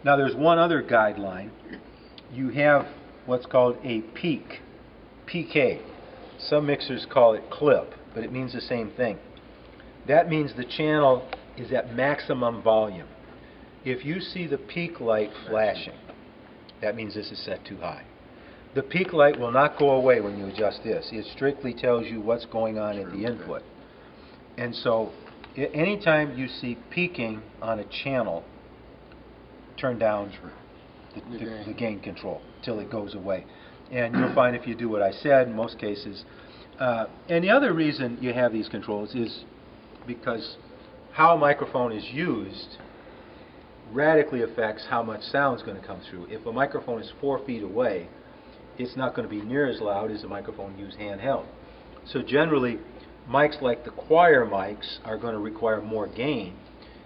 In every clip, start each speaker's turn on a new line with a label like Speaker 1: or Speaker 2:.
Speaker 1: Now there's one other guideline. You have what's called a peak, PK. Some mixers call it clip, but it means the same thing. That means the channel is at maximum volume. If you see the peak light flashing, that means this is set too high. The peak light will not go away when you adjust this. It strictly tells you what's going on at the input. And so anytime you see peaking on a channel, turn down the gain control till it goes away. And you'll find if you do what I said in most cases. And the other reason you have these controls is because how a microphone is used radically affects how much sound is going to come through. If a microphone is 4 feet away, it's not going to be near as loud as a microphone used handheld. So generally, mics like the choir mics are going to require more gain.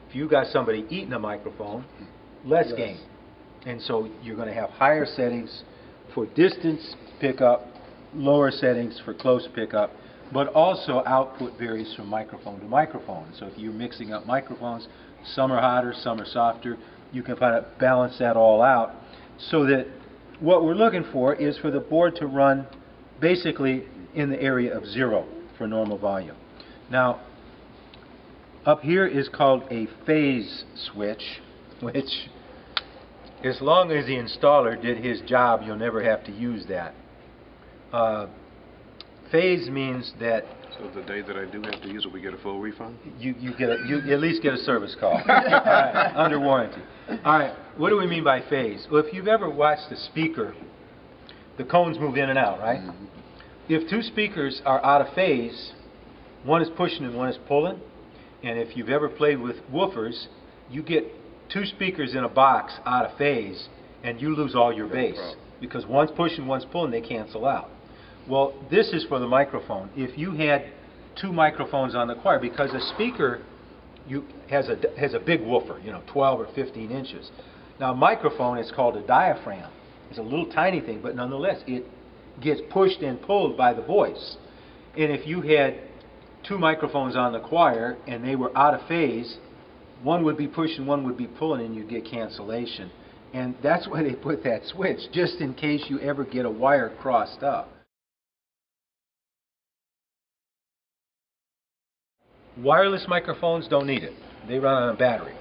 Speaker 1: If you got somebody eating a microphone, less gain. And so you're going to have higher settings for distance pickup, lower settings for close pickup, but also output varies from microphone to microphone. So if you're mixing up microphones, some are hotter, some are softer, you can kind of balance that all out so that what we're looking for is for the board to run basically in the area of 0 for normal volume. Now, up here is called a phase switch, which as long as the installer did his job, you'll never have to use that. Phase means that
Speaker 2: so the day that I do have to use it, we get a full refund?
Speaker 1: You at least get a service call. All right, under warranty. All right, what do we mean by phase? Well, if you've ever watched a speaker, the cones move in and out, right? Mm-hmm. If two speakers are out of phase, one is pushing and one is pulling, and if you've ever played with woofers, you get two speakers in a box out of phase, and you lose all your bass. Because one's pushing, one's pulling, they cancel out. Well, this is for the microphone. If you had two microphones on the choir, because a speaker has a big woofer, 12 or 15 inches. Now, a microphone is called a diaphragm. It's a little tiny thing, but nonetheless, it gets pushed and pulled by the voice. And if you had two microphones on the choir and they were out of phase, one would be pushing, one would be pulling, and you'd get cancellation. And that's why they put that switch, just in case you ever get a wire crossed up. Wireless microphones don't need it. They run on a battery.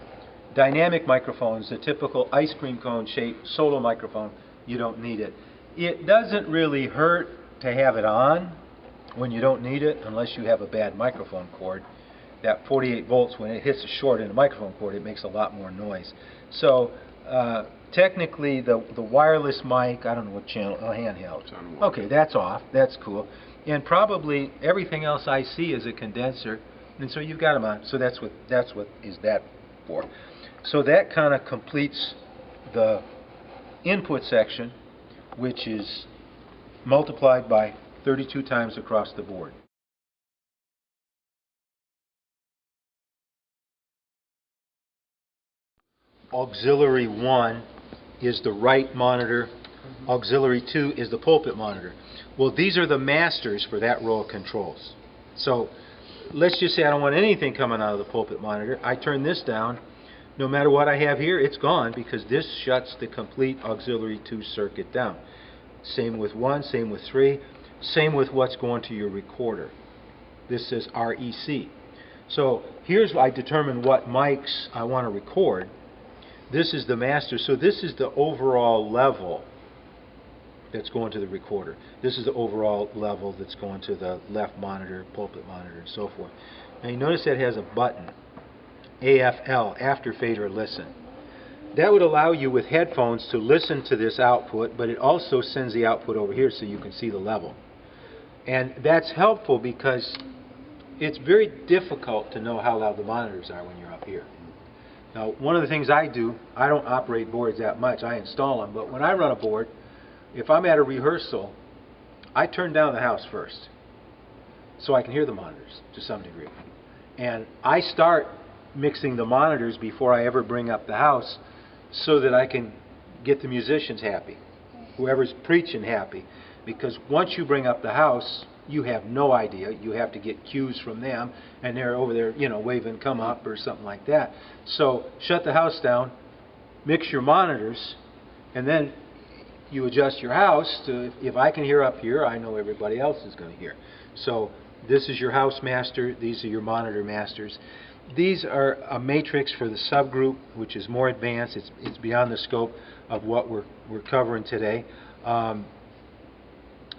Speaker 1: Dynamic microphones, the typical ice cream cone shaped solo microphone, you don't need it. It doesn't really hurt to have it on when you don't need it, unless you have a bad microphone cord. That 48 volts, when it hits a short in the microphone cord, it makes a lot more noise. So technically the wireless mic, I don't know what channel, handheld. Okay, that's off. That's cool. And probably everything else I see is a condenser. And so you've got them on. So that's what is that for. So that kind of completes the input section, which is multiplied by 32 times across the board. Auxiliary 1 is the right monitor. Auxiliary 2 is the pulpit monitor. Well, these are the masters for that row of controls. So let's just say I don't want anything coming out of the pulpit monitor. I turn this down. No matter what I have here, it's gone because this shuts the complete auxiliary 2 circuit down. Same with 1, same with 3, same with what's going to your recorder. This says REC. So here's I determine what mics I want to record. This is the master. So this is the overall level that's going to the recorder. This is the overall level that's going to the left monitor, pulpit monitor, and so forth. Now you notice that has a button, AFL, after fader listen. That would allow you with headphones to listen to this output, but it also sends the output over here so you can see the level. And that's helpful because it's very difficult to know how loud the monitors are when you're up here. Now, one of the things I do, I don't operate boards that much, I install them, but when I run a board, if I'm at a rehearsal, I turn down the house first so I can hear the monitors to some degree. And I start mixing the monitors before I ever bring up the house so that I can get the musicians happy, whoever's preaching happy. Because once you bring up the house, you have no idea. You have to get cues from them, and they're over there, waving come up or something like that. So shut the house down, mix your monitors, and then you adjust your house to, if I can hear up here, I know everybody else is going to hear. So this is your house master, these are your monitor masters. These are a matrix for the subgroup, which is more advanced. It's beyond the scope of what we're covering today.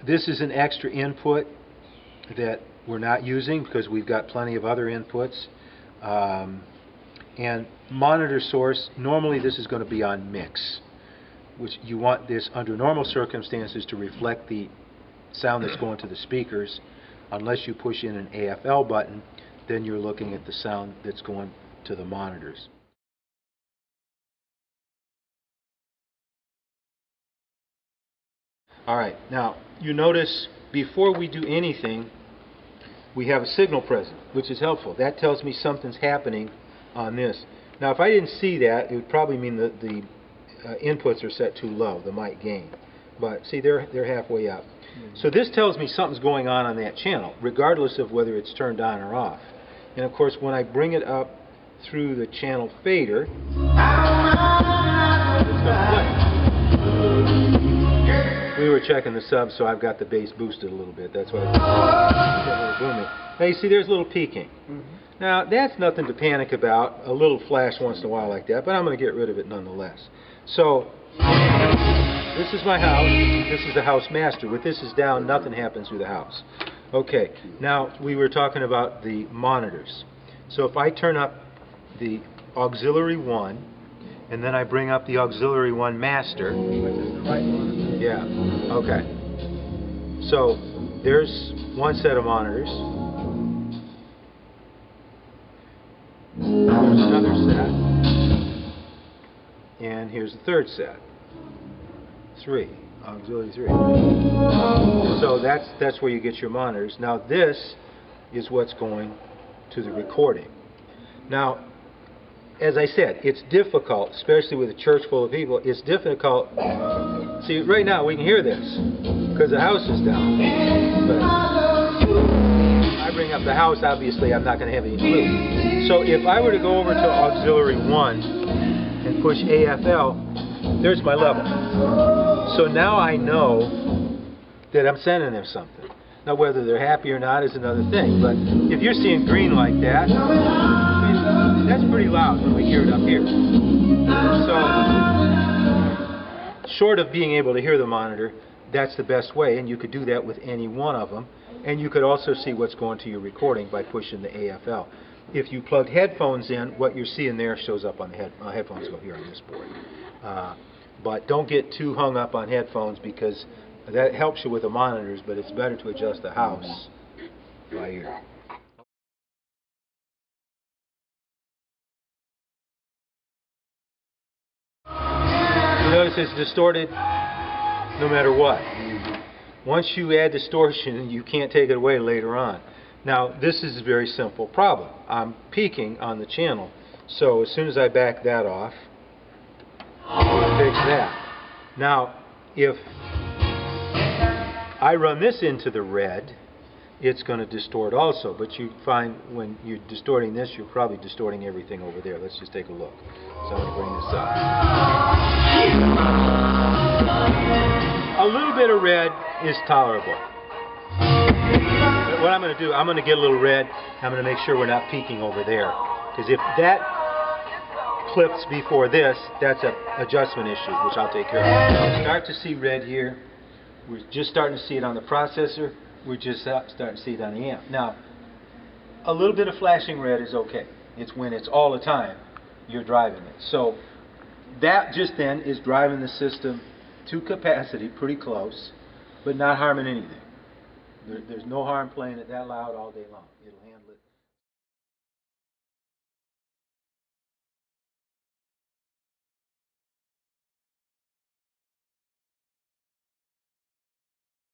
Speaker 1: This is an extra input that we're not using because we've got plenty of other inputs. And monitor source, normally this is going to be on mix, which you want this under normal circumstances to reflect the sound that's going to the speakers. Unless you push in an AFL button, then you're looking at the sound that's going to the monitors. Alright, now you notice before we do anything, we have a signal present, which is helpful. That tells me something's happening on this. Now if I didn't see that, it would probably mean that the inputs are set too low, the mic gain. But see, they're halfway up. So this tells me something's going on that channel, regardless of whether it's turned on or off. And of course, when I bring it up through the channel fader, it's going to play. We were checking the sub, so I've got the bass boosted a little bit. That's why it's a little booming. Now you see, there's a little peaking. Now that's nothing to panic about. A little flash once in a while like that, but I'm going to get rid of it nonetheless. So this is my house. This is the house master. With this is down, nothing happens through the house. Okay, now we were talking about the monitors. So if I turn up the auxiliary 1, and then I bring up the auxiliary 1 master. Yeah, okay. So there's one set of monitors. There's another set. And here's the third set. 3. Auxiliary 3. So that's where you get your monitors. Now this is what's going to the recording. Now, as I said, it's difficult, especially with a church full of people, it's difficult. See, right now we can hear this because the house is down. But I bring up the house, obviously I'm not going to have any clue. So if I were to go over to auxiliary 1 and push AFL, there's my level. So now I know that I'm sending them something. Now whether they're happy or not is another thing, but if you're seeing green like that, that's pretty loud when we hear it up here. So short of being able to hear the monitor, that's the best way, and you could do that with any one of them. And you could also see what's going to your recording by pushing the AFL. If you plug headphones in, what you're seeing there shows up on the headphones go here on this board. But don't get too hung up on headphones because that helps you with the monitors, but it's better to adjust the house by ear. You notice it's distorted no matter what. Once you add distortion, you can't take it away later on. Now, this is a very simple problem. I'm peaking on the channel, so as soon as I back that off, fix that. Now, if I run this into the red, it's going to distort also, but you find when you're distorting this, you're probably distorting everything over there. Let's just take a look. So I'm going to bring this up. A little bit of red is tolerable. But what I'm going to do, I'm going to get a little red. I'm going to make sure we're not peaking over there. Because if that clips before this, that's an adjustment issue, which I'll take care of. Start to see red here. We're just starting to see it on the processor. We're just starting to see it on the amp. Now, a little bit of flashing red is okay. It's when it's all the time you're driving it. So that just then is driving the system to capacity, pretty close, but not harming anything. There's no harm playing it that loud all day long. It'll handle it.